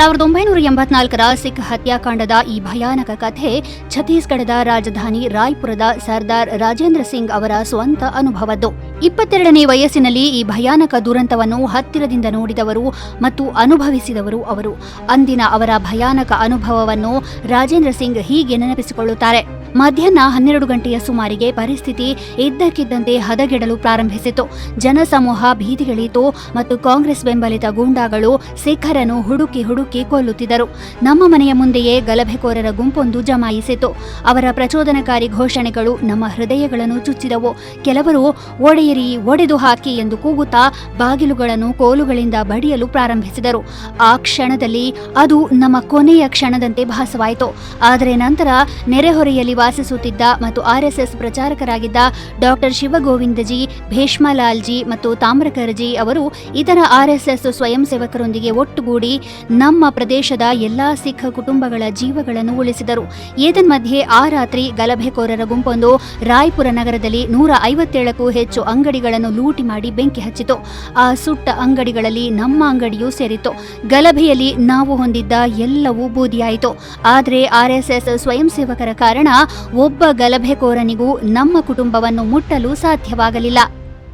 1984ರ ಸಿಖ್ ಹತ್ಯಾಕಾಂಡದ ಈ ಭಯಾನಕ ಕಥೆ ಛತ್ತೀಸ್ಗಢದ ರಾಜಧಾನಿ ರಾಯ್ಪುರದ ಸರ್ದಾರ್ ರಾಜೇಂದ್ರ ಸಿಂಗ್ ಅವರ ಸ್ವಂತ ಅನುಭವದ್ದು. 22ನೇ ವಯಸ್ಸಿನಲ್ಲಿ ಈ ಭಯಾನಕ ದುರಂತವನ್ನು ಹತ್ತಿರದಿಂದ ನೋಡಿದವರು ಮತ್ತು ಅನುಭವಿಸಿದವರು ಅವರು. ಅಂದಿನ ಅವರ ಭಯಾನಕ ಅನುಭವವನ್ನು ರಾಜೇಂದ್ರ ಸಿಂಗ್ ಹೀಗೆ ನೆನಪಿಸಿಕೊಳ್ಳುತ್ತಾರೆ. ಮಧ್ಯಾಹ್ನ 12 ಗಂಟೆಯ ಸುಮಾರಿಗೆ ಪರಿಸ್ಥಿತಿ ಇದ್ದಕ್ಕಿದ್ದಂತೆ ಹದಗೆಡಲು ಪ್ರಾರಂಭಿಸಿತು. ಜನಸಮೂಹ ಬೀದಿಗಿಳಿಯಿತು ಮತ್ತು ಕಾಂಗ್ರೆಸ್ ಬೆಂಬಲಿತ ಗೂಂಡಾಗಳು ಸಿಖ್ಖರನ್ನು ಹುಡುಕಿ ಕೊಲ್ಲುತ್ತಿದ್ದರು. ನಮ್ಮ ಮನೆಯ ಮುಂದೆಯೇ ಗಲಭೆಕೋರರ ಗುಂಪೊಂದು ಜಮಾಯಿಸಿತು. ಅವರ ಪ್ರಚೋದನಕಾರಿ ಘೋಷಣೆಗಳು ನಮ್ಮ ಹೃದಯಗಳನ್ನು ಚುಚ್ಚಿದವು. ಕೆಲವರು ಒಡೆಯಿರಿ, ಒಡೆದು ಹಾಕಿ ಎಂದು ಕೂಗುತ್ತಾ ಬಾಗಿಲುಗಳನ್ನು ಕೋಲುಗಳಿಂದ ಬಡಿಯಲು ಪ್ರಾರಂಭಿಸಿದರು. ಆ ಕ್ಷಣದಲ್ಲಿ ಅದು ನಮ್ಮ ಕೊನೆಯ ಕ್ಷಣದಂತೆ ಭಾಸವಾಯಿತು. ಆದರೆ ನಂತರ ನೆರೆಹೊರೆಯಲ್ಲಿ ವಾಸಿಸುತ್ತಿದ್ದ ಮತ್ತು ಆರ್ಎಸ್ಎಸ್ ಪ್ರಚಾರಕರಾಗಿದ್ದ ಡಾಕ್ಟರ್ ಶಿವಗೋವಿಂದಜಿ, ಭೀಷ್ಮಲಾಲ್ಜಿ ಮತ್ತು ತಾಮ್ರಕರ್ಜಿ ಅವರು ಇತರ ಆರ್ಎಸ್ಎಸ್ ಸ್ವಯಂ ಸೇವಕರೊಂದಿಗೆ ಒಟ್ಟುಗೂಡಿ ನಮ್ಮ ಪ್ರದೇಶದ ಎಲ್ಲಾ ಸಿಖ್ ಕುಟುಂಬಗಳ ಜೀವಗಳನ್ನು ಉಳಿಸಿದರು. ಏತನ್ಮಧ್ಯೆ ಆ ರಾತ್ರಿ ಗಲಭೆಕೋರರ ಗುಂಪೊಂದು ರಾಯ್ಪುರ ನಗರದಲ್ಲಿ 157ಕ್ಕೂ ಹೆಚ್ಚು ಅಂಗಡಿಗಳನ್ನು ಲೂಟಿ ಮಾಡಿ ಬೆಂಕಿ ಹಚ್ಚಿತು. ಆ ಸುಟ್ಟ ಅಂಗಡಿಗಳಲ್ಲಿ ನಮ್ಮ ಅಂಗಡಿಯೂ ಸೇರಿತ್ತು. ಗಲಭೆಯಲ್ಲಿ ನಾವು ಹೊಂದಿದ್ದ ಎಲ್ಲವೂ ಬೂದಿಯಾಯಿತು. ಆದರೆ ಆರ್ಎಸ್ಎಸ್ ಸ್ವಯಂ ಸೇವಕರ ಕಾರಣ ಒಬ್ಬ ಗಲಭೆಕೋರನಿಗೂ ನಮ್ಮ ಕುಟುಂಬವನ್ನು ಮುಟ್ಟಲು ಸಾಧ್ಯವಾಗಲಿಲ್ಲ.